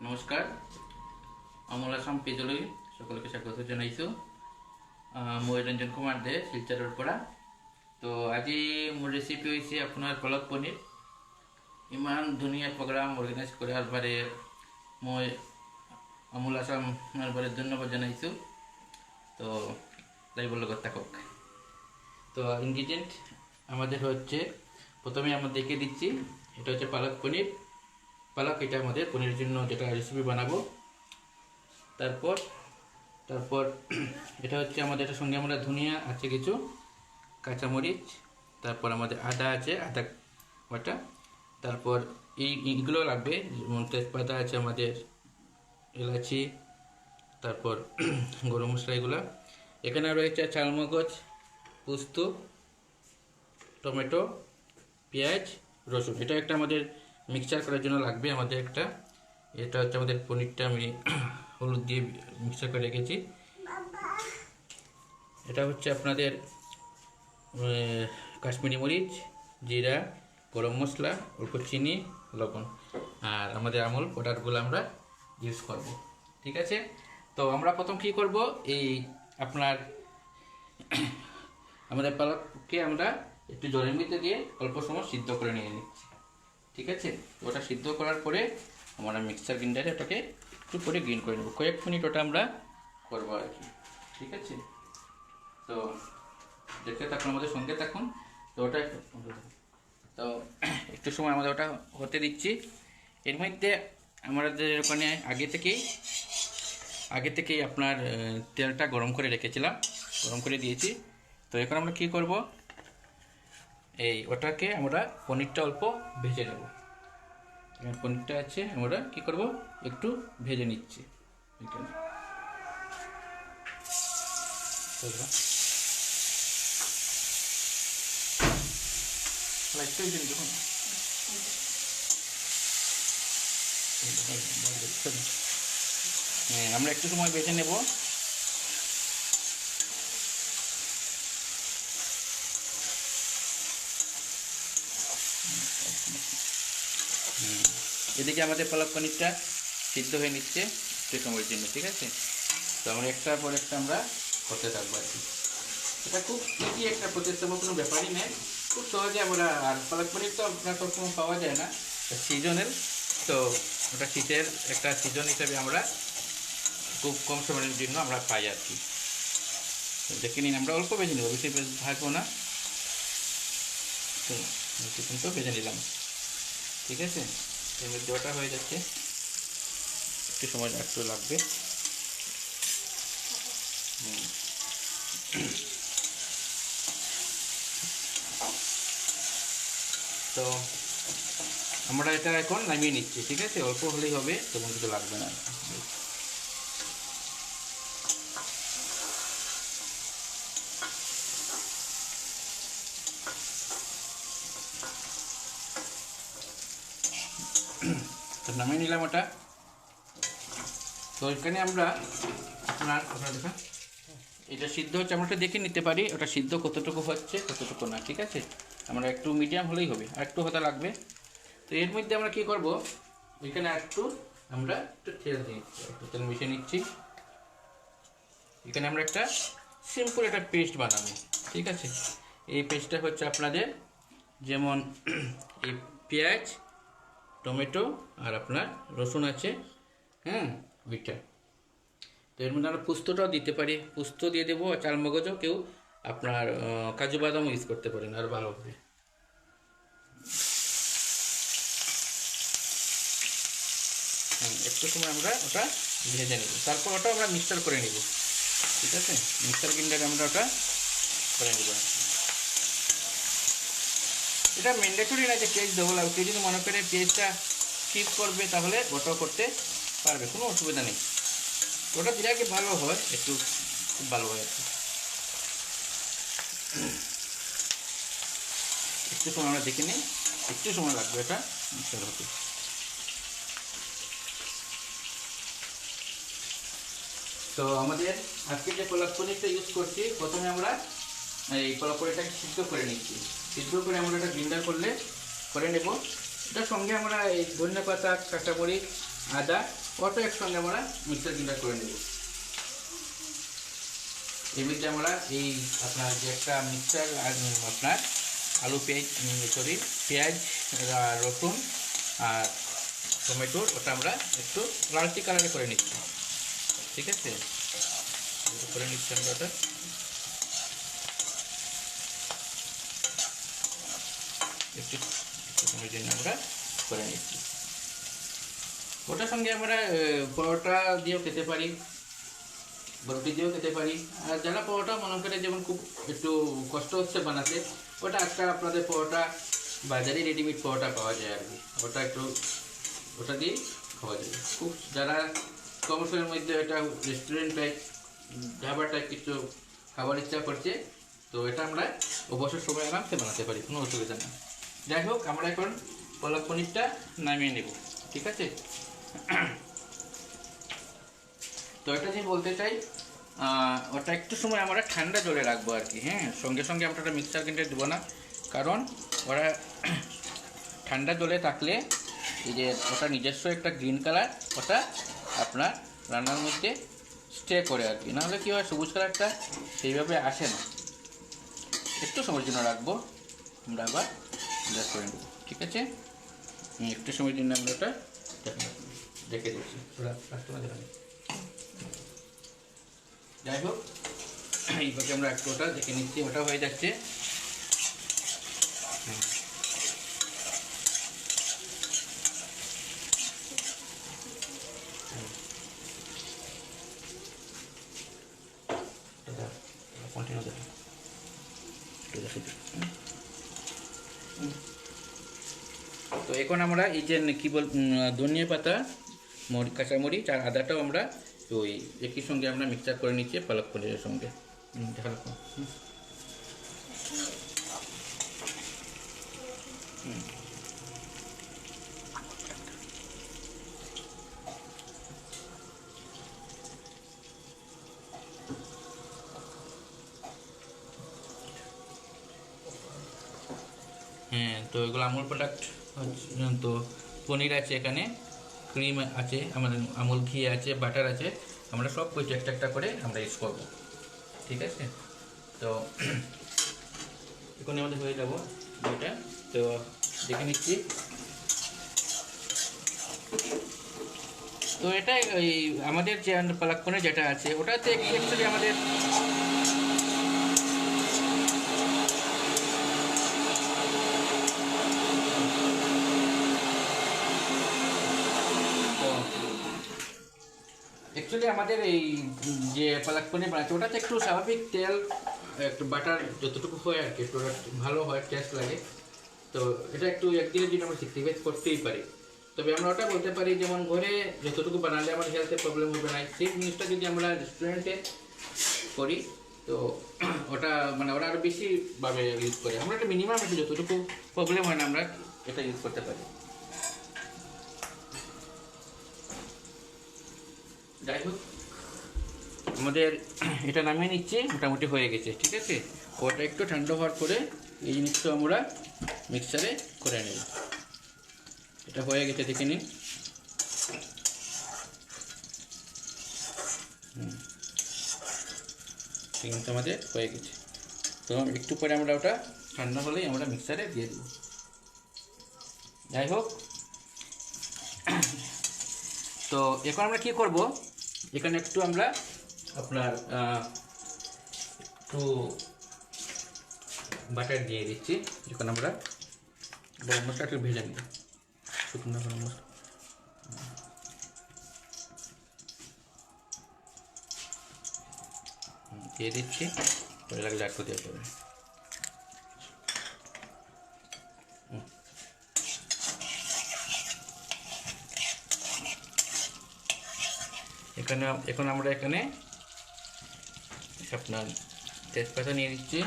নমস্কাৰ আমোল আসাম পেজলৈ সকলোকে স্বাগত জনাইছোঁ। মই ৰঞ্জন কুমাৰ দে শিলচৰৰ পৰা। তো আজি মোৰ ৰেচিপি হৈছে আপোনাৰ পালক পনীৰ। ইমান ধুনীয়া প্ৰগ্ৰাম অৰ্গেনাইজ কৰাৰ বাবে মই আমোল আসামৰ বাবে ধন্যবাদ জানাইছোঁ। তো লাইভৰ লগত থাকক। তো ইনগ্রিডিয়েন্ট আমাদের হচ্ছে, প্রথমে আমরা দেখে দিচ্ছি, এটা হচ্ছে পালক পনির। পালক এটা আমাদের পনিরের জন্য যেটা রেসিপি বানাবো। তারপর এটা হচ্ছে আমাদের, এটার সঙ্গে আমরা ধনিয়া আছে, কিছু কাঁচামরিচ, তারপর আমাদের আদা আছে, আদা বাটা, তারপর এইগুলো লাগবে, যেমন তেজপাতা আছে আমাদের, এলাচি, তারপর গরম মশলা এগুলো। এখানে রয়েছে চালমগজ, পোস্ত, টমেটো, পেঁয়াজ, রসুন। এটা একটা আমাদের মিক্সচার করার জন্য লাগবে আমাদের একটা। এটা হচ্ছে আমাদের পনিরটা আমি হলুদ দিয়ে মিক্সচার করে রেখেছি। এটা হচ্ছে আপনাদের কাশ্মীরি মরিচ, জিরা, গরম মশলা, অল্প চিনি, লবণ, আর আমাদের আমুল পাউডারগুলো আমরা ইউজ করব। ঠিক আছে। তো আমরা প্রথম কী করব, এই আপনার আমাদের পালককে আমরা একটু জলের মধ্যে দিয়ে অল্প সময় সিদ্ধ করে নিয়ে নিচ্ছি। ঠিক আছে। ওটা সিদ্ধ করার পরে আমরা মিক্সচার গ্রাইন্ডারে ওটাকে একটু করে গ্রাইন্ড করে নেব। কয়েক মিনিট ওটা আমরা করবো আর কি। ঠিক আছে। তো দেখতে থাকুন, আমাদের সঙ্গে থাকুন। তো ওটা তো একটু সময় আমাদের ওটা হতে দিচ্ছি। এর মধ্যে আমাদের ওখানে আগে থেকেই আপনার তেলটা গরম করে রেখেছিলাম, গরম করে দিয়েছি। তো এখন আমরা কী করব, ওটাকে আমরা পনিরটা অল্প ভেজে নেব। পনিরটা আছে, আমরা কি করব, একটু ভেজে নিচ্ছি এখানে। আমরা একটু সময় ভেজে নেব। এদিকে আমাদের পালক পনিরটা সিদ্ধ হয়ে নিচ্ছে একটু সময়ের জন্য। ঠিক আছে। তো আমরা একটার পর একটা আমরা করতে থাকবো আর কি। এটা খুব ইজি একটা প্রচেষ্টা, কোনো ব্যাপারই নেই, খুব সহজে আমরা। আর পালক পনির তো আপনার সবসময় পাওয়া যায় না, সিজনের। তো ওটা শীতের একটা সিজন হিসাবে আমরা খুব কম সময়ের জন্য আমরা পাই আর কি। দেখে নিন, আমরা অল্প ভেজে নেব, বেশি ভাজবো না। তো কিন্তু ভেজে নিলাম। ঠিক আছে। এর মধ্যে ওটা হয়ে যাচ্ছে, একটু সময় একটু লাগবে। তো আমরা এটা এখন নামিয়ে নিচ্ছি। ঠিক আছে। অল্প হলেই হবে, তেমন কিছু লাগবে না। তো নামিয়ে নিলাম ওটা। তো এখানে আমরা আপনার দেখা, এটা সিদ্ধ হচ্ছে, আমরা দেখে নিতে পারি ওটা সিদ্ধ কতটুকু হচ্ছে কতটুকু না। ঠিক আছে। আমরা একটু মিডিয়াম হলেই হবে, আর একটু হতে লাগবে। তো এর মধ্যে আমরা কী করব, এখানে আমরা একটু তেল দিয়ে একটু তেল মিশিয়ে নিচ্ছি। এখানে আমরা একটা সিম্পল একটা পেস্ট বানাবো। ঠিক আছে। এই পেস্টটা হচ্ছে আপনাদের, যেমন এই পেঁয়াজ, টমেটো আর আপনার রসুন আছে, ওইটা। তো এর মধ্যে আমরা পোস্তটাও দিতে পারি, পোস্ত দিয়ে দেবো, আর চালমগজও, কেউ আপনার কাজু বাদামও ইউজ করতে পারেন, আর ভালো হবে। একটু সময় আমরা ওটা ভেজে নেব, তারপর ওটা আমরা মিক্সচার করে নেব। ঠিক আছে। মিক্সচার গ্রাইন্ডারে আমরা ওটা করে নেব। এটা ম্যান্ডেটরি না যে পেঁয়াজ দেবো, কেউ যদি মনে করে পেঁয়াজটা স্কিপ করবে তাহলে ওটাও করতে পারবে, কোনো অসুবিধা নেই। ওটা দিলে কি ভালো হয়, একটু খুব ভালো হয় আর কি। একটু সময় আমরা দেখে নিই, একটু সময় লাগবে এটা মিক্সচার হতে। তো আমাদের আজকে যে পালক পনিরটা ইউজ করছি, প্রথমে আমরা এই পালক পনিরটাকে সিদ্ধ করে নিচ্ছি। সিদ্ধ করে আমরা এটা গ্রাইন্ডার করে নেব। এটার সঙ্গে আমরা এই ধনিয়া পাতা, কাঁচামরিচ, আদা ওটা একসঙ্গে আমরা মিক্সার গ্রাইন্ডার করে নেব। এর মধ্যে আমরা এই আপনার যে একটা মিক্সার আপনার আলু পেঁয়াজ রসুন আর টমেটোর ওটা আমরা একটু লালচি কালারে করে নিচ্ছি, ঠিক আছে? করে নিচ্ছি আমরা ওটা। একটু সময়ের জন্য আমরা করে নিচ্ছি। ওটার সঙ্গে আমরা পরোটা দিয়েও খেতে পারি, রুটি দিয়েও খেতে পারি। আর যারা পরোটা মনে করে যেমন খুব একটু কষ্ট হচ্ছে বানাতে, ওটা আজকাল আপনাদের পরোটা বাজারে রেডিমেড পরোটা পাওয়া যায় আর কি, ওটা দিয়ে খাওয়া যায়। খুব যারা কম সময়ের মধ্যে একটা রেস্টুরেন্ট টাইপ ধাবা টাইপ কিছু খাবার ইচ্ছা করছে, তো এটা আমরা অবসর সময় আরামসে বানাতে পারি, কোনো অসুবিধা নেই। যাই হোক, আমরা এখন পালক পনিরটা নামিয়ে নেব, ঠিক আছে? তো এটা যে বলতে চাই, ওটা একটু সময় আমরা ঠান্ডা জলে রাখবো আর কি। হ্যাঁ, সঙ্গে সঙ্গে আমরা ওটা মিক্সার গ্রাইন্ডারে দেবো না, কারণ ওরা ঠান্ডা জলে থাকলে এই যে ওটা নিজস্ব একটা গ্রিন কালার ওটা আপনার রান্নার মধ্যে স্টে করে আর কি, নাহলে কী হয় সবুজ কালারটা সেইভাবে আসে না। একটু সময়ের জন্য রাখবো, আমরা আবার গ্যাস করে নেব, ঠিক আছে? একটু সময়ের জন্য আমরা ওটা রেখে দিচ্ছি। যাই হোক, এইভাবে আমরা একটু ওটা দেখে নিচ্ছি, ওটা হয়ে যাচ্ছে। তো এখন আমরা এই যে কি বল ধনিয়া পাতা, কাঁচামরিচ আর আদাটাও আমরা ওই একই সঙ্গে আমরা মিক্সচার করে নিচ্ছি পালক পনিরের সঙ্গে। হ্যাঁ, তো এগুলো আমুল প্রোডাক্ট, তো পনির আছে, এখানে ক্রিম আছে, আমাদের আমুল ঘি আছে, বাটার আছে, আমরা সব কিছু একটা একটা করে আমরা ইউজ করবো, ঠিক আছে? তো এখন আমাদের হয়ে যাবো এটা, তো দেখে নিচ্ছি। তো এটা ওই আমাদের যে পালক পনির যেটা আছে ওটাতে অ্যাকচুয়ালি আমাদের এই যে পালক পনির বানাচ্ছে ওটাতে একটু স্বাভাবিক তেল একটু বাটার যতটুকু হয় আর কি, একটু ভালো হয়, টেস্ট লাগে। তো এটা একটু একদিনের জন্য আমরা স্যাক্রিফাইস করতেই পারি। তবে আমরা ওটা বলতে পারি যেমন ঘরে যতটুকু বানালে আমার হেলথে প্রবলেম হবে না, সেই জিনিসটা যদি আমরা রেস্টুরেন্টে করি তো ওটা মানে ওরা আরও বেশিভাবে ইউজ করে। আমরা একটা মিনিমাম একটু যতটুকু প্রবলেম হয় না আমরা এটা ইউজ করতে পারি। যাই হোক, আমাদের এটা নামিয়ে নিচ্ছি, মোটামুটি হয়ে গেছে, ঠিক আছে? ওটা একটু ঠান্ডা হওয়ার পরে এই জিনিসটা আমরা মিক্সারে করে নেব। এটা হয়ে গেছে, দেখে নিন। কিন্তু আমাদের হয়ে গেছে। তো একটু পরে আমরা ওটা ঠান্ডা হলেই আমরা মিক্সারে দিয়ে দেব। যাই হোক, তো এখন আমরা কি করব, এখানে একটু আমরা আপনার একটু বাটার দিয়ে দিচ্ছি। এখন আমরা গরম মশলা একটু ভেজে নিই, শুকনো গরম মশলা দিয়ে দিচ্ছি, পরে লাগলে একটু দিয়ে দেবে। এখন আমরা এখানে আপনার তেজপাতা নিয়ে দিচ্ছি,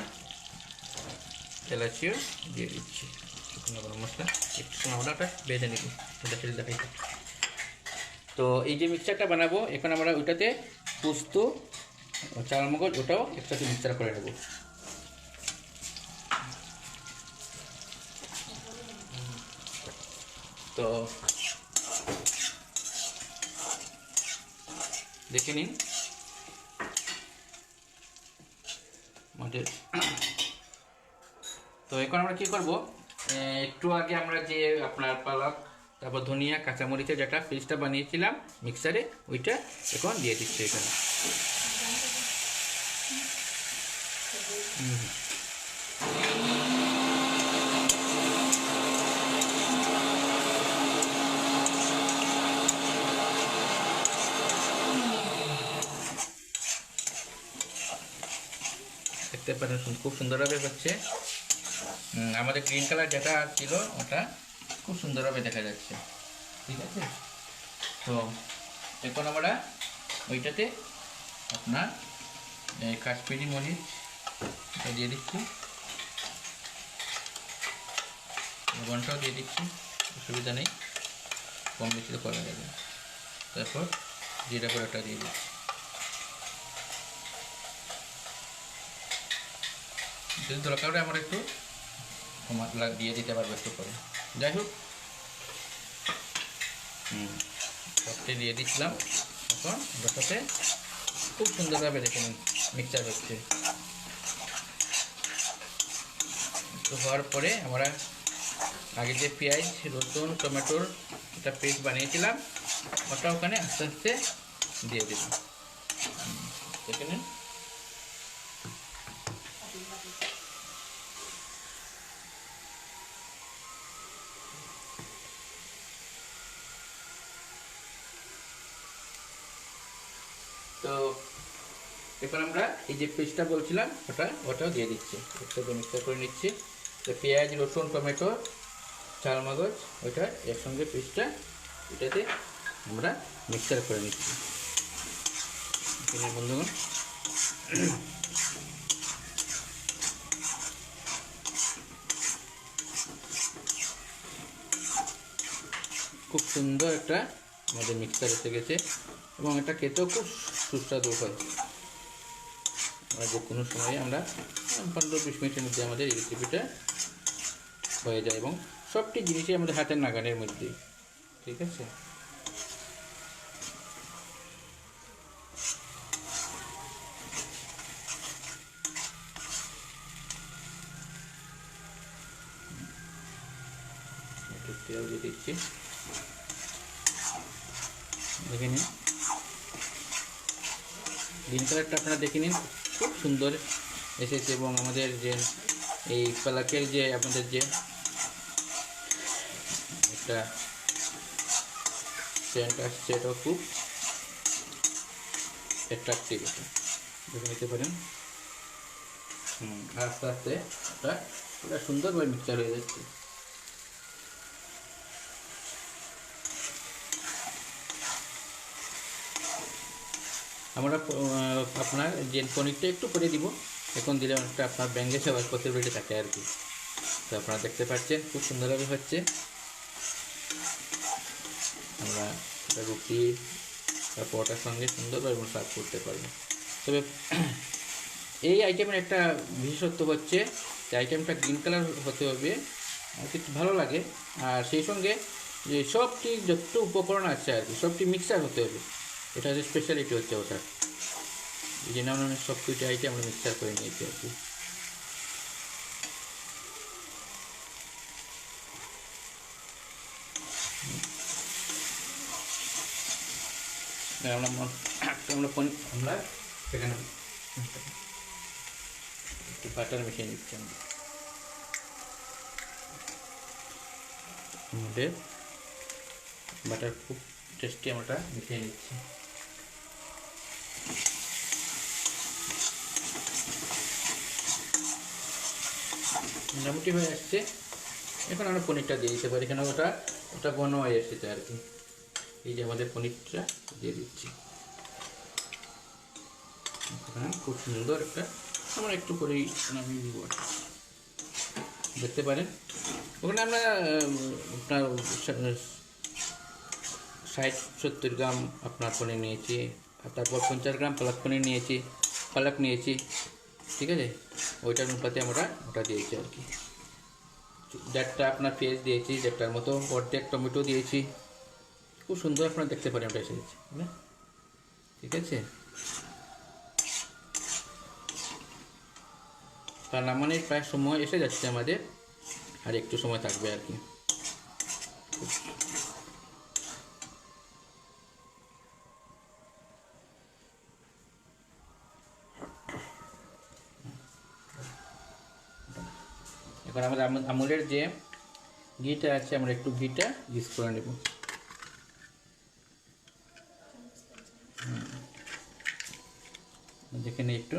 এলাচিও দিয়ে দিচ্ছি, শুকনো গরম মশলা একটু সময় আমরা ওটা বেঁধে নিব, দেখাই। তো এই যে মিক্সচারটা বানাবো, এখন আমরা ওইটাতে পোস্ত, চালমগজ ওটাও একসাথে মিক্সচার করে নেব। তো দেখে নিন আমাদের। তো এখন আমরা কি করব, একটু আগে আমরা যে আপনার পালক, তারপর ধনিয়া, কাঁচামরিচের যেটা পেস্টটা বানিয়েছিলাম মিক্সারে, ওইটা এখন দিয়ে দিচ্ছি এখানে। দেখতে পারেন খুব সুন্দরভাবে হচ্ছে। আমাদের গ্রিন কালার যেটা ছিল ওটা খুব সুন্দরভাবে দেখা যাচ্ছে, ঠিক আছে। তো এখন আমরা ওইটাতে আপনার কাশ্মীরি মরিচ দিয়ে দিচ্ছি, লবণটাও দিয়ে দিচ্ছি, অসুবিধা নেই, কম বেশি তো করা যাবে। তারপর জিরা গুঁড়োটা দিয়ে দিচ্ছি। যদি দরকার হয় আমরা একটু মশলা দিয়ে দিতে পারবো একটু পরে। যাই হোক, সবটি দিয়ে দিচ্ছিলাম। এখন বসাতে খুব সুন্দরভাবে দেখুন মিক্সচার হচ্ছে। একটু হওয়ার পরে আমরা আগে যে পেঁয়াজ, রসুন, টমেটোর একটা পেস্ট বানিয়েছিলাম ওটা ওখানে আস্তে আস্তে দিয়ে দিলাম। দেখে নিন। তো এখন আমরা এই যে পেস্টটা বলছিলাম ওটাও দিয়ে দিচ্ছি, একসাথে মিক্সার করে নিচ্ছি। তো পেঁয়াজ, রসুন, টমেটো, চাল মগজ ওইটা একসঙ্গে পেস্টটা এটাতে আমরা মিক্সার করে নিচ্ছি। বন্ধুগণ, খুব সুন্দর একটা আমাদের মিক্সার এসে গেছে এবং এটা খেতেও খুব সুস্বাদু হয়। আমরা যে কোনো সময়ে আমরা 15-20 মিনিটের মধ্যে আমাদের এই রেসিপিটা হয়ে যায় এবং সবটি জিনিসই আমাদের হাতের নাগালের মধ্যে, ঠিক আছে। একটু তেল দিয়ে দিচ্ছি, দেখে নিন। গ্রিন কালারটা আপনারা দেখে নিন, খুব সুন্দর এসেছে এবং আমাদের যে এই পালকের যে আপনাদের যে একটা সেন্ট আসছে এটাও খুব অ্যাট্রাকটিভ, এটা দেখে নিতে পারেন। আস্তে আস্তে এটা পুরো সুন্দরভাবে মিক্সচার হয়ে যাচ্ছে। আমরা আপনার যে পনিরটা একটু করে দিব, এখন দিলে অনেকটা আপনার ব্যাঙ্গে সবার পসিবিলিটি থাকে আর কি। তো আপনারা দেখতে পাচ্ছেন খুব সুন্দরভাবে হচ্ছে। আমরা রুটি বা পরোটার সঙ্গে সুন্দরভাবে সার্ভ করতে পারবো। তবে এই আইটেমের একটা বিশেষত্ব হচ্ছে যে আইটেমটা গ্রিন কালার হতে হবে, কিছু ভালো লাগে। আর সেই সঙ্গে যে সবটি যত উপকরণ আছে আর কি সবটি মিক্সার হতে হবে, এটা হচ্ছে স্পেশালিটি হচ্ছে ওটা। এই জন্য আমরা সব কিছু আইটেম আমরা মিক্সার করে নিয়েছি আর কি। আমরা সেখানে একটু বাটার মিশিয়ে নিচ্ছি। আমাদের বাটার খুব টেস্টি, আমরা মিশিয়ে নিচ্ছি। মোটামুটি হয়ে আসছে। এখন আমরা পনিরটা দিয়ে দিতে পারি, কেন ওটা ঘন হয়ে এসেছে আর কি। এই যে আমাদের পনিরটা দিয়ে দিচ্ছি, খুব সুন্দর একটা আমরা একটু করেই নামিয়ে দিব, দেখতে পারেন। ওখানে আমরা আপনার 60-70 গ্রাম আপনার পনির নিয়েছি, আর তারপর 50 গ্রাম পালক নিয়েছি, ঠিক আছে। ওইটার অনুপাতে আমরা ওটা দিয়েছি আর কি। 1.5টা আপনার পেঁয়াজ দিয়েছি, 1.5টার মতো অর্ধেক টমেটো দিয়েছি। খুব সুন্দর আপনারা দেখতে পারেন ওটা এসেছে, ঠিক আছে। তার নামানোর প্রায় সময় এসে যাচ্ছে আমাদের, আর একটু সময় থাকবে আর কি। এখন আমাদের আমুলের যে ঘিটা আছে, আমরা একটু ঘিটা ইউজ করে নেব। দেখে নিই একটু।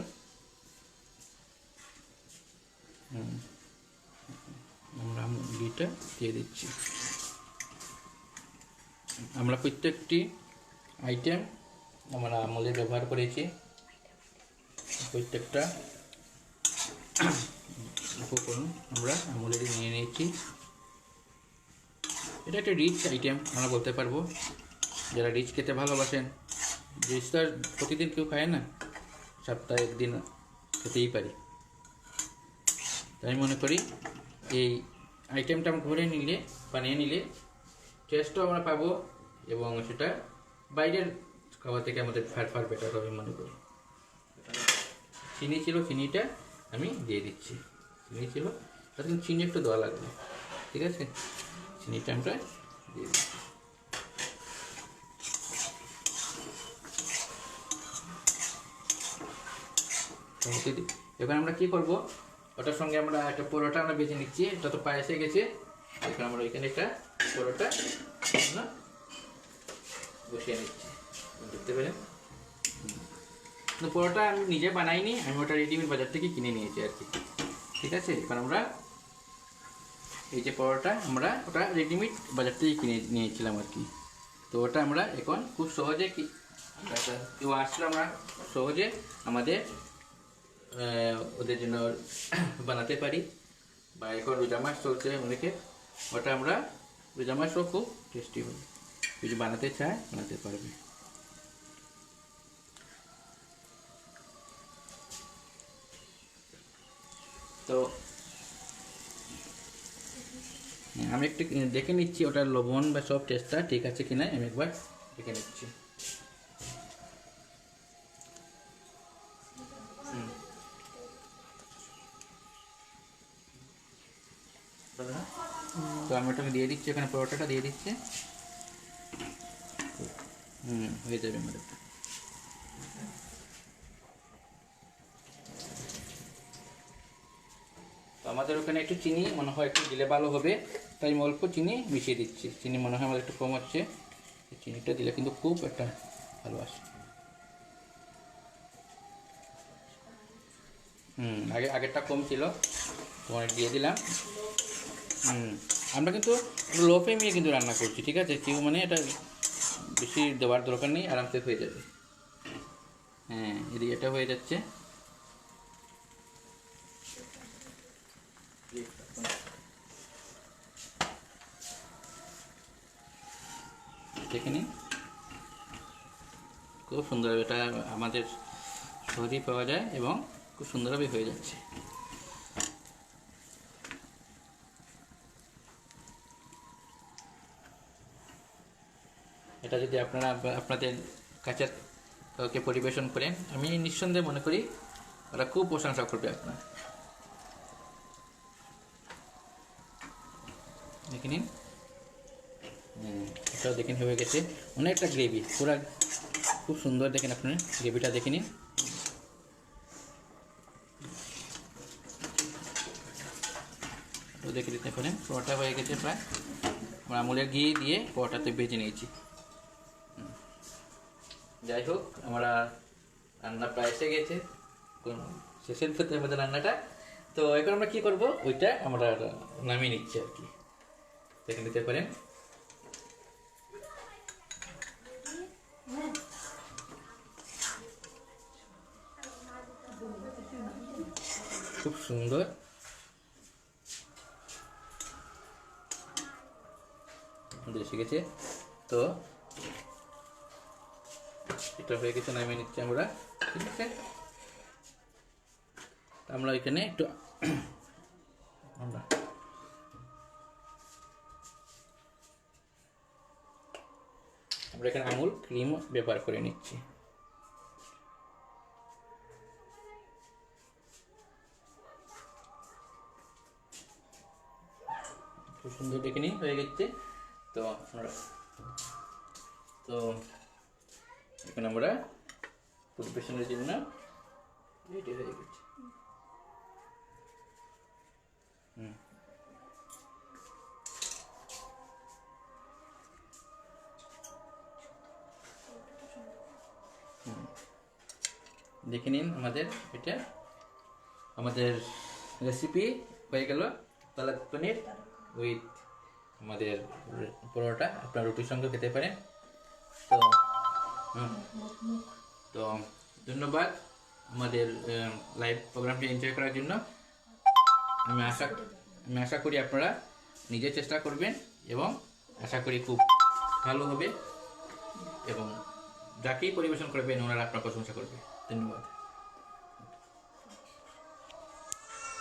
আমরা ঘিটা দিয়ে দিচ্ছি। আমরা প্রত্যেকটি আইটেম আমরা আমলে ব্যবহার করেছি, প্রত্যেকটা উপকরণ আমরা আমলেরই নিয়ে নিয়েছি। এটা একটা রিচ আইটেম আমরা বলতে পারবো। যারা রিচ খেতে ভালোবাসেন, রিচ তো আর প্রতিদিন কেউ খায় না, সপ্তাহে একদিন খেতেই পারি। তাই আমি মনে করি এই আইটেমটা আমরা ঘরে নিলে, বানিয়ে নিলে টেস্টও আমরা পাবো, এবং সেটা বাইরের খাবার থেকে আমাদের ফার বেটার হবে মনে করি। চিনি ছিল, চিনিটা আমি দিয়ে দিচ্ছি। চিনি ছিল, তাতে চিনি একটু দেওয়া লাগবে, ঠিক আছে। চিনিটা আমরা দিয়ে দিচ্ছি। এবার আমরা কি করব, ওটার সঙ্গে আমরা একটা পরোটা আমরা বেজে নিচ্ছি। এটা তো পায়েসে গেছে, এখন আমরা ওইখানে একটা পরোটা বসিয়ে নিচ্ছি, দেখতে পেলেন। তো পরোটা আমি নিজে বানাইনি, আমি ওটা রেডিমেড বাজার থেকে কিনে নিয়েছি আর কি, ঠিক আছে। এবার আমরা এই যে পরোটা, আমরা ওটা রেডিমেড বাজার থেকে কিনে নিয়েছিলাম আর কি। তো ওটা আমরা এখন খুব সহজে কেউ আসলে আমরা সহজে আমাদের ওদের জন্য বানাতে পারি। বা এখন রোজা মাছ চলছে অনেকে, ওটা আমরা রোজা মাছও খুব টেস্টি হবে, যদি বানাতে চায় বানাতে পারবে। তো আমি একটু দেখে নিচ্ছি ওটার লবণ বা সব টেস্টটা ঠিক আছে কিনা, আমি একবার দেখে নিচ্ছি। তো আমি ওটাকে দিয়ে দিচ্ছি, এখানে পরোটাটা দিয়ে দিচ্ছি। হয়ে যাবে আমাদের। তো আমাদের ওখানে একটু চিনি মনে হয় একটু দিলে ভালো হবে, তাই আমি অল্প চিনি মিশিয়ে দিচ্ছি। চিনি মনে হয় আমার একটু কম হচ্ছে, চিনিটা দিলে কিন্তু খুব একটা ভালো আসে। আগেরটা কম ছিল, তোমার দিয়ে দিলাম। আমরা কিন্তু লো ফ্লেমে কিন্তু রান্না করছি, ঠিক আছে। কেউ মানে এটা বেশি দেওয়ার দরকার নেই, আরামসে হয়ে যাবে। এদিকে এটা হয়ে যাচ্ছে। দেখে নিন, খুব সুন্দর, এটা আমাদের সহজেই পাওয়া যায় এবং খুব সুন্দরভাবে হয়ে যাচ্ছে। এটা যদি আপনারা আপনাদের কাছে কাউকে পরিবেশন করেন, আমি নিঃসন্দেহে মনে করি ওরা খুব প্রশংসা করবে আপনার। দেখে নিন, এটাও দেখেন হয়ে গেছে, অনেকটা গ্রেভি, পুরা খুব সুন্দর। দেখেন আপনার গ্রেভিটা দেখে নিন। দেখে দিতে পারেন পরোটা হয়ে গেছে প্রায়। আমরা আমুলের ঘি দিয়ে পরোটাতে ভেজে নিয়েছি। যাই হোক, আমরা রান্না প্রায় এসে গেছে, শেষের ক্ষেত্রে আমাদের রান্নাটা। তো এখন আমরা কি করব, ওইটা আমরা নামিয়ে নিচ্ছি আর কি, দেখে নিতে পারেন। খুব সুন্দর এসে গেছে। তো এটা হয়ে গেছে, নামিয়ে নিচ্ছি আমরা, ঠিক আছে। আমরা এখানে একটু আমরা এখানে আমুল ক্রিম ব্যবহার করে নিচ্ছি। খুব সুন্দর দেখে নিন হয়ে গেছে। তো আমরা তো এখন আমরা পরিবেশনের জন্য রেডি হয়ে গেছে। দেখে নিন আমাদের রেসিপি হয়ে গেল পালক পনির উইথ আমাদের পরোটা। আপনার রুটির সঙ্গে খেতে পারেন। তো তো ধন্যবাদ আমাদের লাইভ প্রোগ্রামটি এনজয় করার জন্য। আমি আশা করি আপনারা নিজে চেষ্টা করবেন এবং আশা করি খুব ভালো হবে এবং যাকেই পরিবেশন করবেন ওনারা আপনার প্রশংসা করবে। ধন্যবাদ।